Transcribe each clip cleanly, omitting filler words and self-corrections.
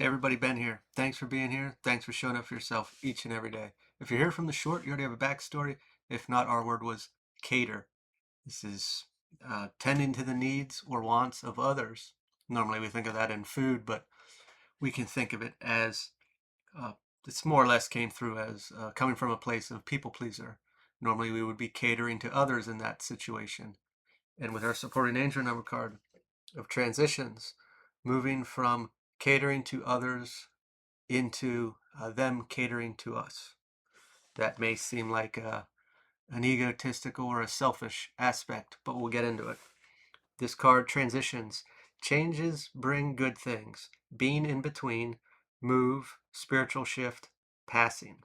Hey everybody, Ben here. Thanks for being here. Thanks for showing up for yourself each and every day. If you're here from the short, you already have a backstory. If not, our word was cater. This is tending to the needs or wants of others. Normally we think of that in food, but we can think of it as uh, it's more or less came through as coming from a place of people pleaser. Normally we would be catering to others in that situation. And with our supporting angel number card of transitions, moving from catering to others into them catering to us. That may seem like an egotistical or a selfish aspect, but we'll get into it. This card transitions. Changes bring good things. Being in between, move, spiritual shift, passing.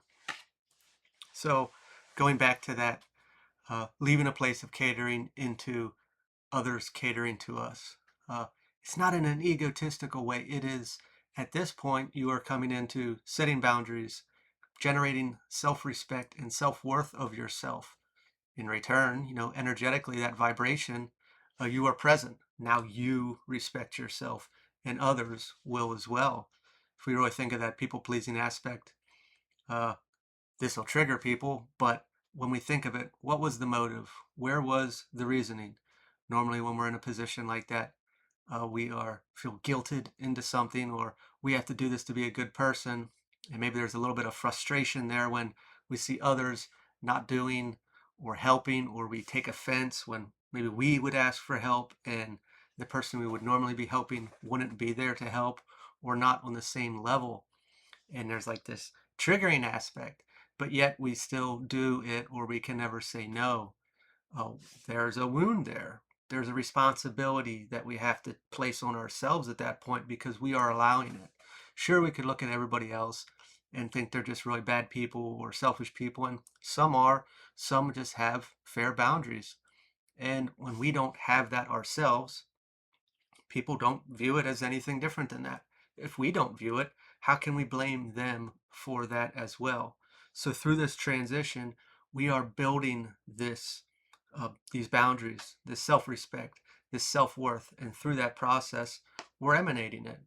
So going back to that, leaving a place of catering into others catering to us. Uh, it's not in an egotistical way. It is, at this point, you are coming into setting boundaries, generating self-respect and self-worth of yourself. In return, energetically, that vibration, you are present. Now you respect yourself and others will as well. If we really think of that people-pleasing aspect, uh, this will trigger people, but when we think of it, what was the motive? Where was the reasoning? Normally when we're in a position like that, we feel guilted into something, or we have to do this to be a good person. And maybe there's a little bit of frustration there when we see others not doing or helping, or we take offense when maybe we would ask for help and the person we would normally be helping wouldn't be there to help or not on the same level. And there's like this triggering aspect, but yet we still do it, or we can never say no. Oh, there's a wound there. There's a responsibility that we have to place on ourselves at that point because we are allowing it. Sure, we could look at everybody else and think they're just really bad people or selfish people, and some are. Some just have fair boundaries. And when we don't have that ourselves, people don't view it as anything different than that. If we don't view it, how can we blame them for that as well? So through this transition, we are building these boundaries, this self-respect, this self-worth, and through that process, we're emanating it.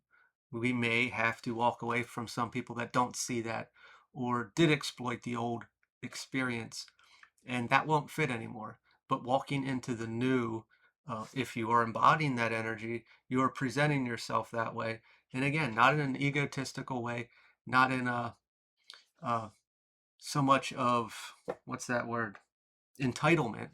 We may have to walk away from some people that don't see that or did exploit the old experience, and that won't fit anymore. But walking into the new, if you are embodying that energy, you are presenting yourself that way. And again, not in an egotistical way, not in uh, so much of, what's that word, entitlement.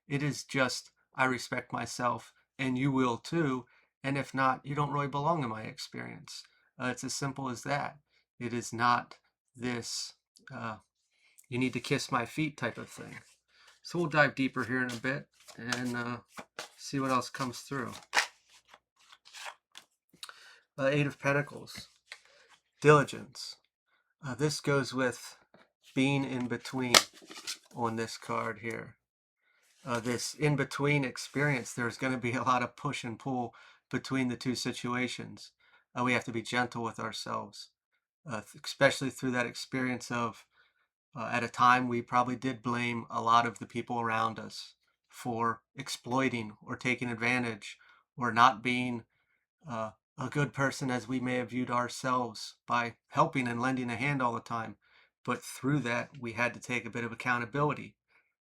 It is just, I respect myself and you will too. And if not, you don't really belong in my experience. It's as simple as that. It is not this, uh, you need to kiss my feet type of thing. So we'll dive deeper here in a bit and see what else comes through. Eight of Pentacles, diligence. This goes with being in between on this card here. This in between experience, there's going to be a lot of push and pull between the two situations. We have to be gentle with ourselves, especially through that experience of at a time we probably did blame a lot of the people around us for exploiting or taking advantage or not being uh, a good person as we may have viewed ourselves by helping and lending a hand all the time. But through that, we had to take a bit of accountability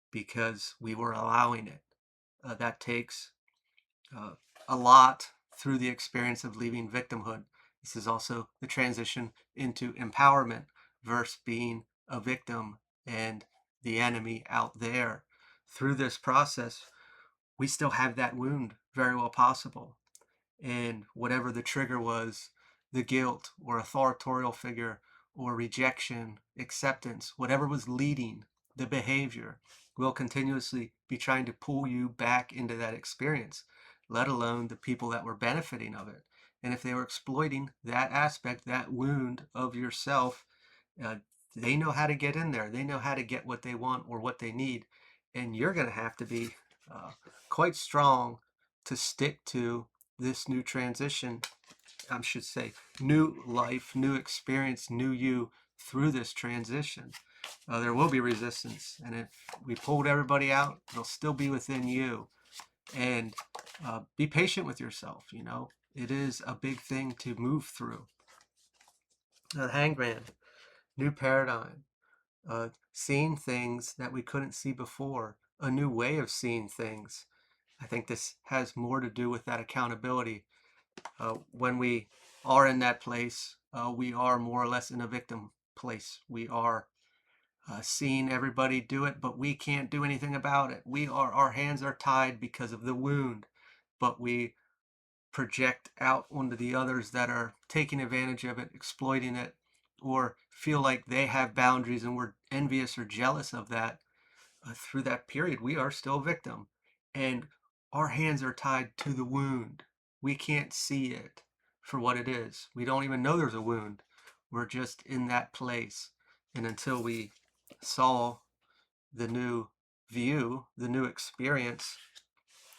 because we were allowing it. That takes uh, a lot through the experience of leaving victimhood. This is also the transition into empowerment versus being a victim and the enemy out there. Through this process, we still have that wound, very well possible. And whatever the trigger was, the guilt or authorial figure or rejection, acceptance, whatever was leading the behavior, will continuously be trying to pull you back into that experience, let alone the people that were benefiting of it. And if they were exploiting that aspect, that wound of yourself, uh, they know how to get in there. They know how to get what they want or what they need. And you're going to have to be uh, quite strong to stick to this new transition. I should say, new life, new experience, new you through this transition. There will be resistance. And if we pulled everybody out, it'll still be within you. And be patient with yourself. It is a big thing to move through. The Hangman, new paradigm, seeing things that we couldn't see before, a new way of seeing things. I think this has more to do with that accountability. When we are in that place, we are more or less in a victim place. We are seeing everybody do it, but we can't do anything about it. Our hands are tied because of the wound, but we project out onto the others that are taking advantage of it, exploiting it, or feel like they have boundaries and we're envious or jealous of that. Through that period, we are still a victim, and our hands are tied to the wound. We can't see it for what it is. We don't even know there's a wound. We're just in that place. And until we saw the new view, the new experience,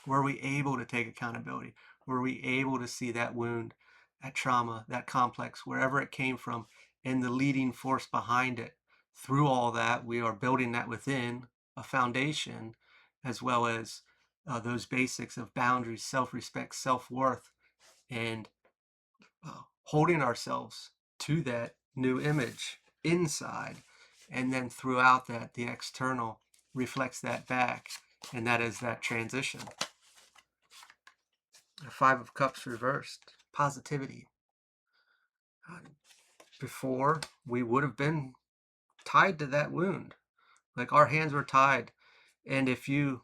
were we able to take accountability? Were we able to see that wound, that trauma, that complex, wherever it came from, and the leading force behind it? Through all that, we are building that within a foundation, as well as those basics of boundaries, self-respect, self-worth, and holding ourselves to that new image inside. And then throughout that, the external reflects that back, and that is that transition. Five of Cups reversed, positivity. Before, we would have been tied to that wound. Like our hands were tied. And if you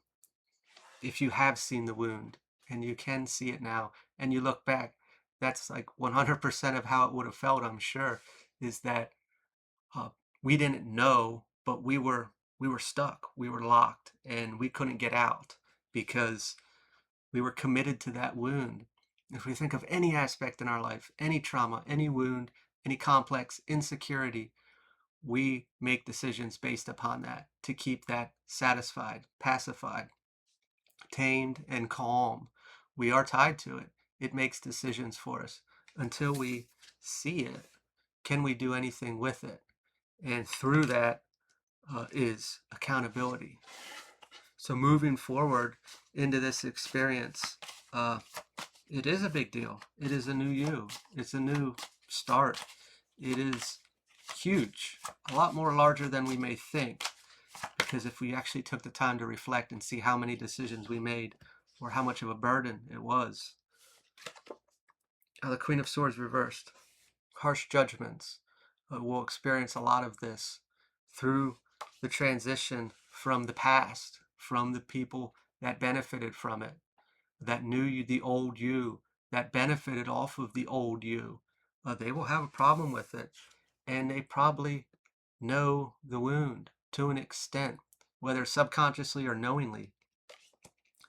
have seen the wound and you can see it now and you look back, that's like 100% of how it would have felt, I'm sure, is that uh, we didn't know, but we were stuck, we were locked, and we couldn't get out because we were committed to that wound. If we think of any aspect in our life, any trauma, any wound, any complex insecurity, we make decisions based upon that to keep that satisfied, pacified, tamed, and calm. We are tied to it. It makes decisions for us. Until we see it, can we do anything with it? And through that is accountability. So moving forward into this experience, it is a big deal. It is a new you. It's a new start. It is huge, a lot more larger than we may think, because if we actually took the time to reflect and see how many decisions we made or how much of a burden it was. The Queen of Swords reversed, harsh judgments. We'll experience a lot of this through the transition from the past, from the people that benefited from it, that knew you, the old you, that benefited off of the old you. They will have a problem with it, and they probably know the wound to an extent, whether subconsciously or knowingly.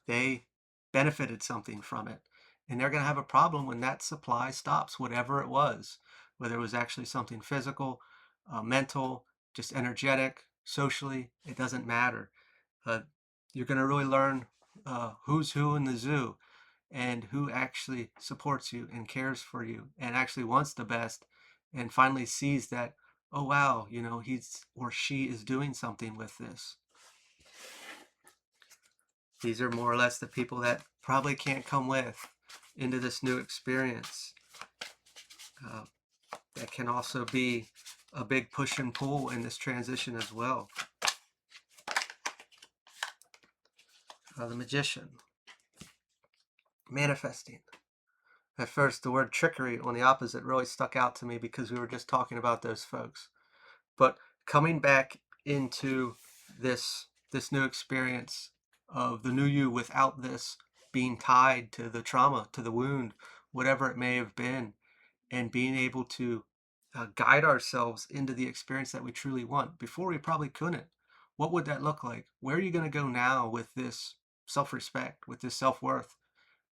They benefited something from it, and they're going to have a problem when that supply stops, whatever it was, whether it was actually something physical, mental, just energetic, socially, it doesn't matter. You're going to really learn who's who in the zoo and who actually supports you and cares for you and actually wants the best and finally sees that, oh wow, he's or she is doing something with this. These are more or less the people that probably can't come with into this new experience. That can also be a big push and pull in this transition as well. The Magician, manifesting. At first, the word trickery on the opposite really stuck out to me because we were just talking about those folks. But coming back into this new experience of the new you without this being tied to the trauma, to the wound, whatever it may have been, and being able to guide ourselves into the experience that we truly want. Before, we probably couldn't. What would that look like? Where are you going to go now with this self-respect, with this self-worth?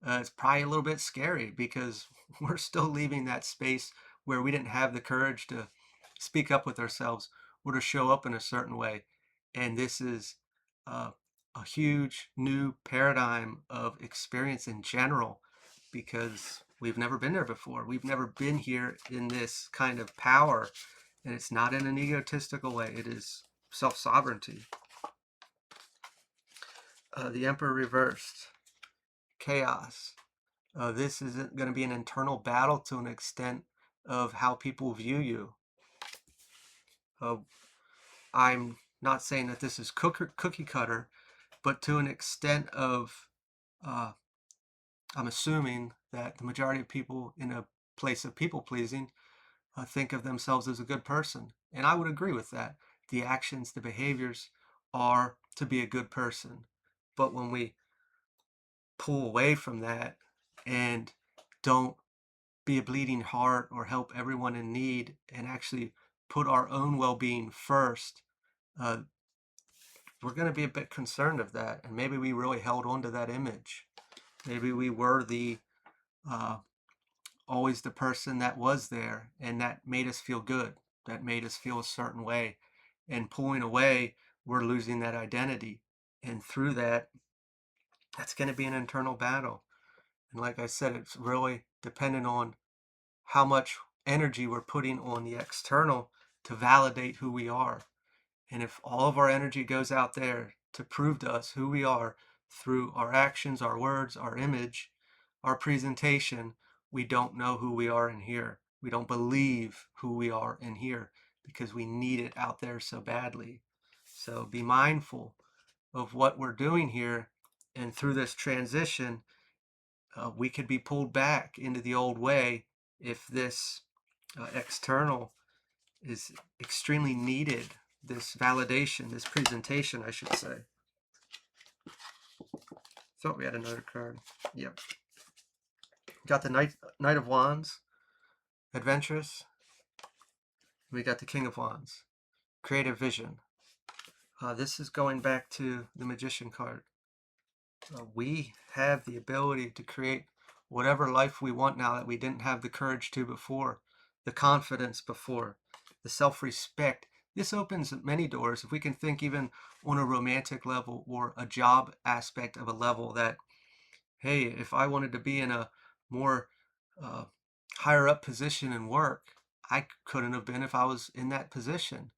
It's probably a little bit scary because we're still leaving that space where we didn't have the courage to speak up with ourselves or to show up in a certain way. And this is a huge new paradigm of experience in general because we've never been there before. We've never been here in this kind of power. And it's not in an egotistical way. It is self-sovereignty. The Emperor reversed. Chaos. This isn't going to be an internal battle to an extent, of how people view you. I'm not saying that this is cookie cutter, but to an extent of, uh, I'm assuming that the majority of people in a place of people pleasing think of themselves as a good person. And I would agree with that. The actions, the behaviors are to be a good person. But when we pull away from that and don't be a bleeding heart or help everyone in need and actually put our own well-being first, uh, we're going to be a bit concerned of that. And maybe we really held on to that image. Maybe we were the uh, always the person that was there and that made us feel good, that made us feel a certain way. And pulling away, we're losing that identity. And through that, that's going to be an internal battle. And like I said, it's really dependent on how much energy we're putting on the external to validate who we are. And if all of our energy goes out there to prove to us who we are through our actions, our words, our image, our presentation, we don't know who we are in here. We don't believe who we are in here because we need it out there so badly. So be mindful of what we're doing here. And through this transition, we could be pulled back into the old way if this external is extremely needed, this validation, this presentation, I should say. Thought we had another card. Yep. Got the Knight of Wands, adventurous. We got the King of Wands, creative vision. This is going back to the Magician card. We have the ability to create whatever life we want now that we didn't have the courage to before, the confidence before, the self-respect. This opens many doors. If we can think even on a romantic level or a job aspect of a level that, hey, if I wanted to be in a more uh, higher up position in work, I couldn't have been if I was in that position.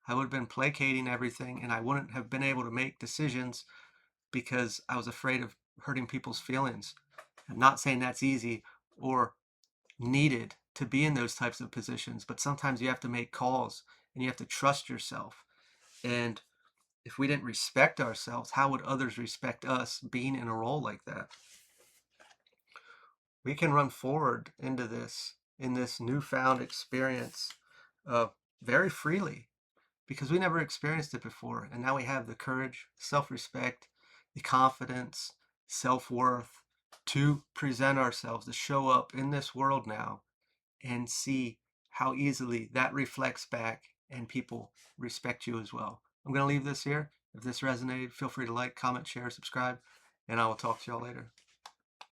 I would have been placating everything and I wouldn't have been able to make decisions because I was afraid of hurting people's feelings. I'm not saying that's easy or needed to be in those types of positions, but sometimes you have to make calls and you have to trust yourself. And if we didn't respect ourselves, how would others respect us being in a role like that? We can run forward into this, in this newfound experience, very freely, because we never experienced it before. And now we have the courage, self-respect, the confidence, self-worth to present ourselves, to show up in this world now and see how easily that reflects back and people respect you as well. I'm going to leave this here. If this resonated, feel free to like, comment, share, subscribe, and I will talk to y'all later.